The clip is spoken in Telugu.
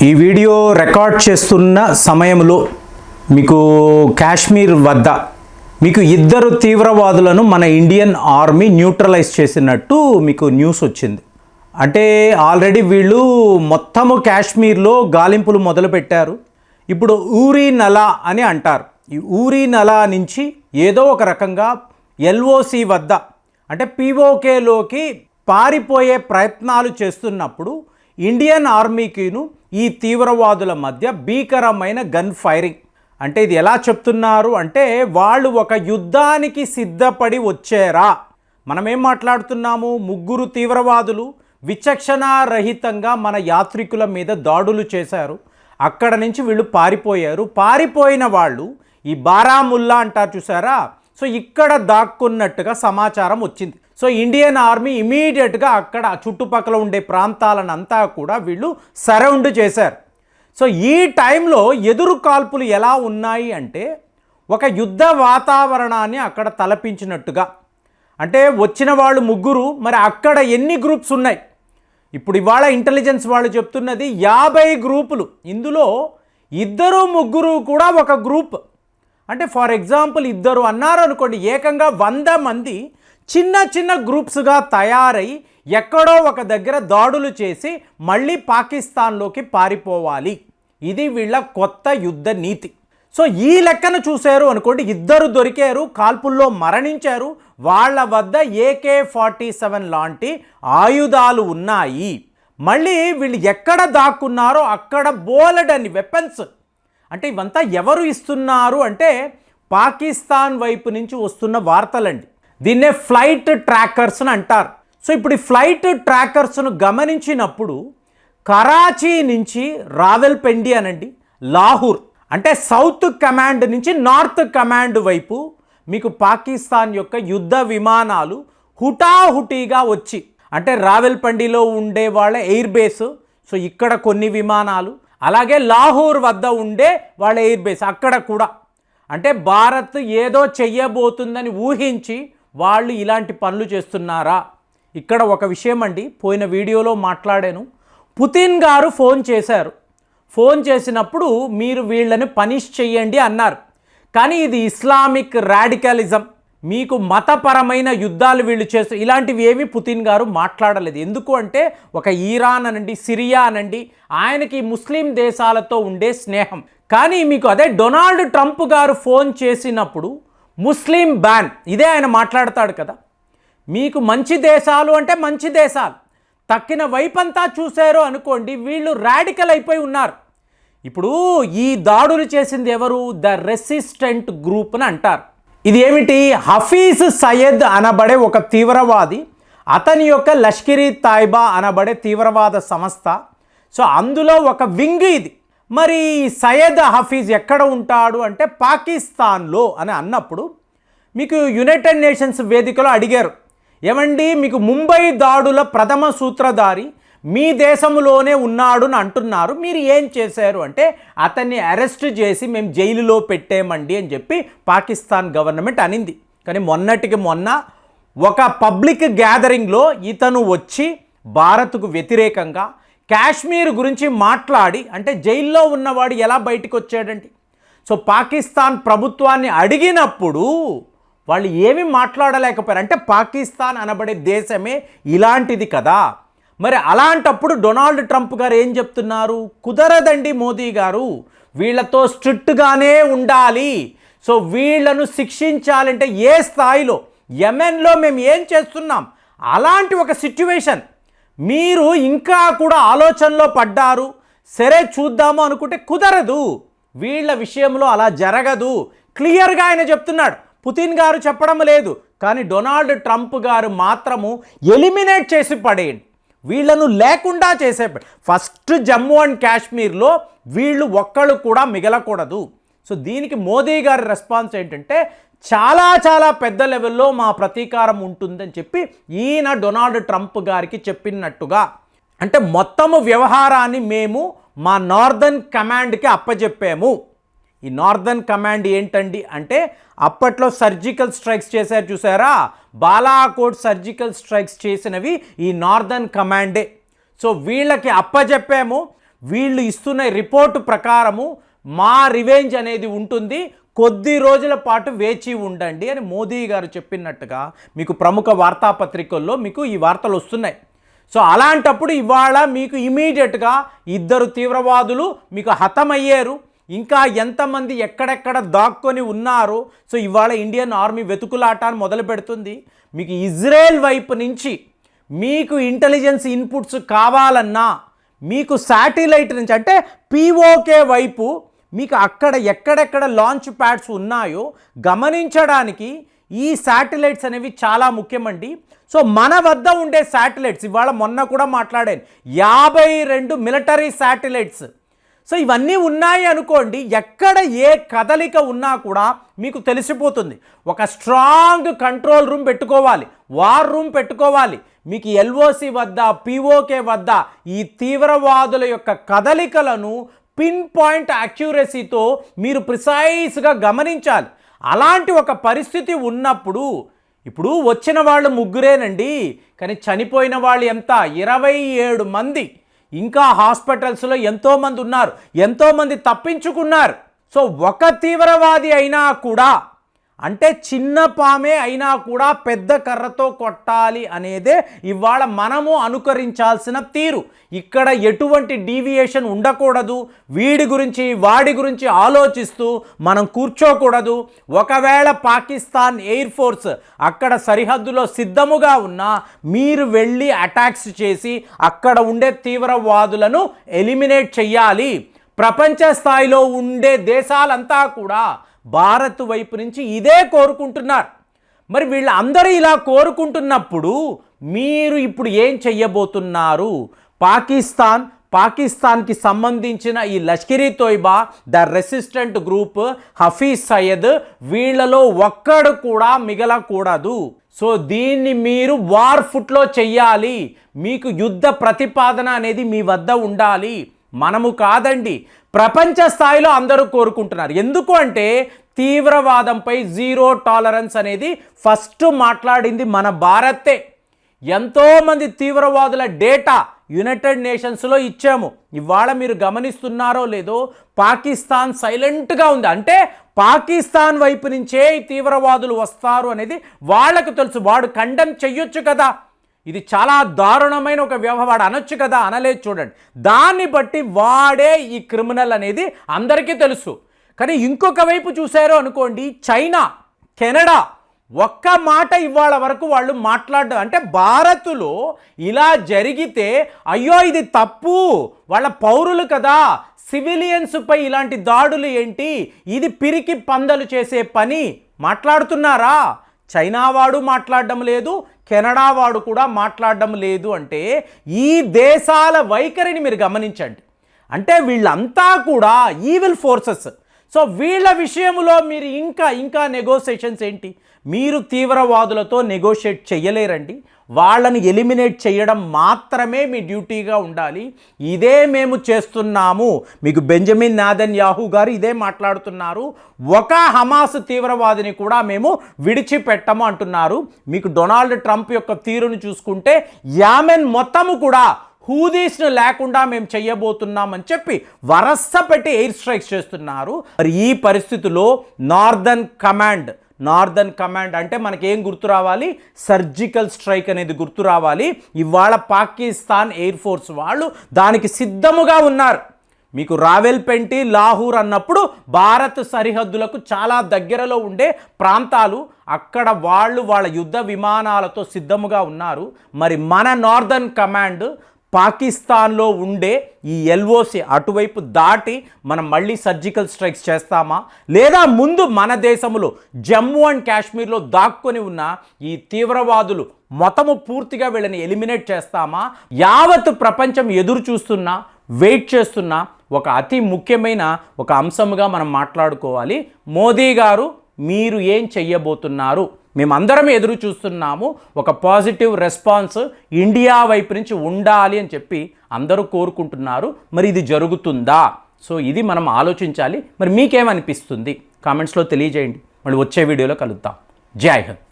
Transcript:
ఈ వీడియో రికార్డ్ చేస్తున్న సమయంలో మీకు కాశ్మీర్ వద్ద మీకు ఇద్దరు తీవ్రవాదులను మన ఇండియన్ ఆర్మీ న్యూట్రలైజ్ చేసినట్టు మీకు న్యూస్ వచ్చింది. అంటే ఆల్రెడీ వీళ్ళు మొత్తము కాశ్మీర్లో గాలింపులు మొదలుపెట్టారు. ఇప్పుడు ఊరీ నలా అని అంటారు. ఈ ఊరీ నలా నుంచి ఏదో ఒక రకంగా ఎల్ఓసి వద్ద అంటే పీఓకేలోకి పారిపోయే ప్రయత్నాలు చేస్తున్నప్పుడు ఇండియన్ ఆర్మీకిను ఈ తీవ్రవాదుల మధ్య భీకరమైన గన్ ఫైరింగ్. అంటే ఇది ఎలా చెప్తున్నారు అంటే వాళ్ళు ఒక యుద్ధానికి సిద్ధపడి వచ్చారా. మనమేం మాట్లాడుతున్నాము, ముగ్గురు తీవ్రవాదులు విచక్షణారహితంగా మన యాత్రికుల మీద దాడులు చేశారు. అక్కడ నుంచి వీళ్ళు పారిపోయారు. పారిపోయిన వాళ్ళు ఈ బారాముల్లా అంటారు చూసారా, సో ఇక్కడ దాక్కున్నట్టుగా సమాచారం వచ్చింది. సో ఇండియన్ ఆర్మీ ఇమీడియట్గా అక్కడ చుట్టుపక్కల ఉండే ప్రాంతాలనంతా కూడా వీళ్ళు సరౌండ్ చేశారు. సో ఈ టైంలో ఎదురు కాల్పులు ఎలా ఉన్నాయి అంటే ఒక యుద్ధ వాతావరణాన్ని అక్కడ తలపించినట్టుగా. అంటే వచ్చిన వాళ్ళు ముగ్గురు, మరి అక్కడ ఎన్ని గ్రూప్స్ ఉన్నాయి? ఇప్పుడు ఇవాళ ఇంటెలిజెన్స్ వాళ్ళు చెప్తున్నది 50 గ్రూపులు. ఇందులో ఇద్దరు ముగ్గురు కూడా ఒక గ్రూప్. అంటే ఫర్ ఎగ్జాంపుల్ ఇద్దరు అన్నారు అనుకోండి, ఏకంగా 100 మంది చిన్న చిన్న గ్రూప్స్గా తయారై ఎక్కడో ఒక దగ్గర దాడులు చేసి మళ్ళీ పాకిస్తాన్లోకి పారిపోవాలి. ఇది వీళ్ళ కొత్త యుద్ధ నీతి. సో ఈ లెక్కన చూశారు అనుకోండి, ఇద్దరు దొరికారు, కాల్పుల్లో మరణించారు. వాళ్ళ వద్ద AK-47 లాంటి ఆయుధాలు ఉన్నాయి. మళ్ళీ వీళ్ళు ఎక్కడ దాక్కున్నారో అక్కడ బోలెడని వెపన్స్. అంటే ఇవంతా ఎవరు ఇస్తున్నారు అంటే పాకిస్తాన్ వైపు నుంచి వస్తున్న వార్తలండి. దీన్నే ఫ్లైట్ ట్రాకర్స్ని అంటారు. సో ఇప్పుడు ఈ ఫ్లైట్ ట్రాకర్స్ను గమనించినప్పుడు కరాచీ నుంచి రావెల్పిండి అనండి, లాహూర్ అంటే సౌత్ కమాండ్ నుంచి నార్త్ కమాండ్ వైపు మీకు పాకిస్తాన్ యొక్క యుద్ధ విమానాలు హుటాహుటీగా వచ్చి, అంటే రావెల్పిండిలో ఉండే వాళ్ళ ఎయిర్ బేస్, సో ఇక్కడ కొన్ని విమానాలు, అలాగే లాహూర్ వద్ద ఉండే వాళ్ళ ఎయిర్ బేస్ అక్కడ కూడా. అంటే భారత్ ఏదో చెయ్యబోతుందని ఊహించి వాళ్ళు ఇలాంటి పనులు చేస్తున్నారా? ఇక్కడ ఒక విషయం అండి, పోయిన వీడియోలో మాట్లాడాను. పుతిన్ గారు ఫోన్ చేశారు. ఫోన్ చేసినప్పుడు మీరు వీళ్ళని పనిష్ చెయ్యండి అన్నారు. కానీ ఇది ఇస్లామిక్ రాడికలిజం, మీకు మతపరమైన యుద్ధాలు వీళ్ళు చేస్తూ ఇలాంటివి ఏమీ పుతిన్ గారు మాట్లాడలేదు. ఎందుకు అంటే ఒక ఇరాన్ అనండి, సిరియా అనండి, ఆయనకి ముస్లిం దేశాలతో ఉండే స్నేహం. కానీ మీకు అదే డొనాల్డ్ ట్రంప్ గారు ఫోన్ చేసినప్పుడు ముస్లిం బ్యాన్, ఇదే ఆయన మాట్లాడతాడు కదా. మీకు మంచి దేశాలు అంటే మంచి దేశాలు, తక్కిన వైపంతా చూశారు అనుకోండి, వీళ్ళు రాడికల్ అయిపోయి ఉన్నారు. ఇప్పుడు ఈ దాడులు చేసింది ఎవరు? ద రెసిస్టెంట్ గ్రూప్ అని అంటారు. ఇది ఏమిటి? హఫీజ్ సయ్యద్ అనబడే ఒక తీవ్రవాది, అతని యొక్క లష్కర్ ఇ తైబా అనబడే తీవ్రవాద సంస్థ. సో అందులో ఒక వింగ్ ఇది. మరి సయ్యద్ హఫీజ్ ఎక్కడ ఉంటాడు అంటే పాకిస్తాన్లో అని అన్నప్పుడు మీకు యునైటెడ్ నేషన్స్ వేదికలో అడిగారు, ఏమండి మీకు ముంబై దాడుల ప్రథమ సూత్రధారి మీ దేశంలోనే ఉన్నాడు అని అంటున్నారు, మీరు ఏం చేశారు అంటే అతన్ని అరెస్ట్ చేసి మేము జైలులో పెట్టేమండి అని చెప్పి పాకిస్తాన్ గవర్నమెంట్ అనింది. కానీ మొన్నటికి మొన్న ఒక పబ్లిక్ గ్యాదరింగ్లో ఇతను వచ్చి భారత్కు వ్యతిరేకంగా కాశ్మీర్ గురించి మాట్లాడి, అంటే జైల్లో ఉన్నవాడు ఎలా బయటకు వచ్చాడండి. సో పాకిస్తాన్ ప్రభుత్వాన్ని అడిగినప్పుడు వాళ్ళు ఏమీ మాట్లాడలేకపోయారు. అంటే పాకిస్తాన్ అనబడే దేశమే ఇలాంటిది కదా. మరి అలాంటప్పుడు డొనాల్డ్ ట్రంప్ గారు ఏం చెప్తున్నారు? కుదరదండి మోదీ గారు, వీళ్ళతో స్ట్రిక్ట్గానే ఉండాలి. సో వీళ్ళను శిక్షించాలంటే ఏ స్థాయిలో, యెమెన్లో మేము ఏం చేస్తున్నాం అలాంటి ఒక సిచ్యువేషన్, మీరు ఇంకా కూడా ఆలోచనలో పడ్డారు. సరే చూద్దాము అనుకుంటే కుదరదు, వీళ్ళ విషయంలో అలా జరగదు. క్లియర్గా ఆయన చెప్తున్నాడు. పుతిన్ గారు చెప్పడం లేదు, కానీ డొనాల్డ్ ట్రంప్ గారు మాత్రము ఎలిమినేట్ చేసి పడేయండి, వీళ్ళను లేకుండా చేసే. ఫస్ట్ జమ్మూ అండ్ కాశ్మీర్లో వీళ్ళు ఒక్కళ్ళు కూడా మిగలకూడదు. సో దీనికి మోదీ గారి రెస్పాన్స్ ఏంటంటే చాలా చాలా పెద్ద లెవెల్లో మా ప్రతీకారం ఉంటుందని చెప్పి ఈయన డొనాల్డ్ ట్రంప్ గారికి చెప్పినట్టుగా. అంటే మొత్తము వ్యవహారాన్ని మేము మా నార్దర్న్ కమాండ్కి అప్పచెప్పాము. ఈ నార్దర్న్ కమాండ్ ఏంటండి అంటే అప్పట్లో సర్జికల్ స్ట్రైక్స్ చేశారు చూసారా, బాలాకోట్ సర్జికల్ స్ట్రైక్స్ చేసినవి ఈ నార్దర్న్ కమాండే. సో వీళ్ళకి అప్పచెప్పాము, వీళ్ళు ఇస్తున్న రిపోర్టు ప్రకారము మా రివెంజ్ అనేది ఉంటుంది, కొద్ది రోజుల పాటు వేచి ఉండండి అని మోదీ గారు చెప్పినట్టుగా మీకు ప్రముఖ వార్తాపత్రికల్లో మీకు ఈ వార్తలు వస్తున్నాయి. సో అలాంటప్పుడు ఇవాళ మీకు ఇమీడియట్గా 2 తీవ్రవాదులు మీకు హతమయ్యారు. ఇంకా ఎంతమంది ఎక్కడెక్కడ దాక్కొని ఉన్నారు. సో ఇవాళ ఇండియన్ ఆర్మీ వెతుకులాటాన్ని మొదలు పెడుతుంది. మీకు ఇజ్రాయెల్ వైపు నుంచి మీకు ఇంటెలిజెన్స్ ఇన్పుట్స్ కావాలన్నా మీకు శాటిలైట్ నుంచి అంటే పిఓకే వైపు మీకు అక్కడ ఎక్కడెక్కడ లాంచ్ ప్యాడ్స్ ఉన్నాయో గమనించడానికి ఈ శాటిలైట్స్ అనేవి చాలా ముఖ్యమండి. సో మన వద్ద ఉండే శాటిలైట్స్ ఇవాళ మొన్న కూడా మాట్లాడాను 52 మిలిటరీ శాటిలైట్స్. సో ఇవన్నీ ఉన్నాయి అనుకోండి, ఎక్కడ ఏ కదలిక ఉన్నా కూడా మీకు తెలిసిపోతుంది. ఒక స్ట్రాంగ్ కంట్రోల్ రూమ్ పెట్టుకోవాలి, వార్ రూమ్ పెట్టుకోవాలి. మీకు ఎల్ఓసి వద్ద పిఓకే వద్ద ఈ తీవ్రవాదుల యొక్క కదలికలను పిన్ పాయింట్ అక్యురసీతో మీరు ప్రిసైజ్గా గమనించాలి. అలాంటి ఒక పరిస్థితి ఉన్నప్పుడు ఇప్పుడు వచ్చిన వాళ్ళు 3 కానీ చనిపోయిన వాళ్ళు ఎంత 27 మంది. ఇంకా హాస్పిటల్స్లో ఎంతోమంది ఉన్నారు, ఎంతోమంది తప్పించుకున్నారు. సో ఒక తీవ్రవాది అయినా కూడా అంటే చిన్న పామే అయినా కూడా పెద్ద కర్రతో కొట్టాలి అనేదే ఇవాళ మనము అనుకరించాల్సిన తీరు. ఇక్కడ ఎటువంటి డీవియేషన్ ఉండకూడదు. వీడి గురించి వాడి గురించి ఆలోచిస్తూ మనం కూర్చోకూడదు. ఒకవేళ పాకిస్తాన్ ఎయిర్ ఫోర్స్ అక్కడ సరిహద్దులో సిద్ధముగా ఉన్నా మీరు వెళ్ళి అటాక్స్ చేసి అక్కడ ఉండే తీవ్రవాదులను ఎలిమినేట్ చెయ్యాలి. ప్రపంచ స్థాయిలో ఉండే దేశాలంతా కూడా భారత్ వైపు నుంచి ఇదే కోరుకుంటున్నారు. మరి వీళ్ళందరూ ఇలా కోరుకుంటున్నప్పుడు మీరు ఇప్పుడు ఏం చెయ్యబోతున్నారు? పాకిస్తాన్కి సంబంధించిన ఈ Lashkar e Taiba, the resistant group, Hafiz Saeed వీళ్ళలో ఒక్కడు కూడా మిగలకూడదు. సో దీన్ని మీరు వార్ ఫుట్లో చెయ్యాలి. మీకు యుద్ధ ప్రతిపాదన అనేది మీ వద్ద ఉండాలి. మనము కాదండి, ప్రపంచ స్థాయిలో అందరూ కోరుకుంటున్నారు. ఎందుకు అంటే తీవ్రవాదంపై జీరో టాలరెన్స్ అనేది ఫస్ట్ మాట్లాడింది మన భారతే. ఎంతోమంది తీవ్రవాదుల డేటా యునైటెడ్ నేషన్స్లో ఇచ్చాము. ఇవాళ మీరు గమనిస్తున్నారో లేదో పాకిస్తాన్ సైలెంట్గా ఉంది. అంటే పాకిస్తాన్ వైపు నుంచే ఈ తీవ్రవాదులు వస్తారు అనేది వాళ్ళకు తెలుసు. వాడు కండెమ్ చెయ్యొచ్చు కదా, ఇది చాలా దారుణమైన ఒక వ్యవహారం అనొచ్చు కదా, అనలేదు. చూడండి, దాన్ని బట్టి వాడే ఈ క్రిమినల్ అనేది అందరికీ తెలుసు. కానీ ఇంకొక వైపు చూశారు అనుకోండి, చైనా, కెనడా ఒక్క మాట ఇవాళ వరకు వాళ్ళు మాట్లాడడం. అంటే భారత్లో ఇలా జరిగితే అయ్యో ఇది తప్పు, వాళ్ళ పౌరులు కదా, సివిలియన్స్పై ఇలాంటి దాడులు ఏంటి, ఇది పిరికి పందలు చేసే పని మాట్లాడుతున్నారా? చైనా వాడు మాట్లాడడం లేదు, కెనడా వాడు కూడా మాట్లాడడం లేదు. అంటే ఈ దేశాల వైఖరిని మీరు గమనించండి. అంటే వీళ్ళంతా కూడా ఈవిల్ ఫోర్సెస్. సో వీళ్ళ విషయంలో మీరు ఇంకా నెగోసియేషన్స్ ఏంటి? మీరు తీవ్రవాదులతో నెగోషియేట్ చేయలేరండి. వాళ్ళని ఎలిమినేట్ చేయడం మాత్రమే మీ డ్యూటీగా ఉండాలి. ఇదే మేము చేస్తున్నాము. మీకు బెంజమిన్ నెతన్యాహు గారు ఇదే మాట్లాడుతున్నారు. ఒక హమాస్ తీవ్రవాదిని కూడా మేము విడిచిపెట్టము అంటున్నారు. మీకు డొనాల్డ్ ట్రంప్ యొక్క తీరును చూసుకుంటే యామెన్ మొత్తము కూడా హూదీస్ను లేకుండా మేము చెయ్యబోతున్నామని చెప్పి వరస పెట్టి ఎయిర్ స్ట్రైక్స్ చేస్తున్నారు. మరి ఈ పరిస్థితుల్లో నార్దర్న్ కమాండ్ అంటే మనకేం గుర్తు రావాలి? సర్జికల్ స్ట్రైక్ అనేది గుర్తు రావాలి. ఇవాళ పాకిస్తాన్ ఎయిర్ ఫోర్స్ వాళ్ళు దానికి సిద్ధముగా ఉన్నారు. మీకు రావెల్పిండి, లాహూర్ అన్నప్పుడు భారత్ సరిహద్దులకు చాలా దగ్గరలో ఉండే ప్రాంతాలు. అక్కడ వాళ్ళ యుద్ధ విమానాలతో సిద్ధముగా ఉన్నారు. మరి మన నార్దర్న్ కమాండ్ పాకిస్తాన్లో ఉండే ఈ ఎల్ఓసి అటువైపు దాటి మనం మళ్ళీ సర్జికల్ స్ట్రైక్స్ చేస్తామా, లేదా ముందు మన దేశంలో జమ్మూ అండ్ కాశ్మీర్లో దాక్కొని ఉన్న ఈ తీవ్రవాదులు మొత్తము పూర్తిగా వీళ్ళని ఎలిమినేట్ చేస్తామా? యావత్ ప్రపంచం ఎదురు చూస్తున్నా, వెయిట్ చేస్తున్నా ఒక అతి ముఖ్యమైన ఒక అంశముగా మనం మాట్లాడుకోవాలి. మోదీ గారు మీరు ఏం చెయ్యబోతున్నారు? మేమందరం ఎదురు చూస్తున్నాము. ఒక పాజిటివ్ రెస్పాన్స్ ఇండియా వైపు నుంచి ఉండాలి అని చెప్పి అందరూ కోరుకుంటున్నారు. మరి ఇది జరుగుతుందా? సో ఇది మనం ఆలోచించాలి. మరి మీకేమనిపిస్తుంది? కామెంట్స్లో తెలియజేయండి. మళ్ళీ వచ్చే వీడియోలో కలుద్దాం. జై హింద్.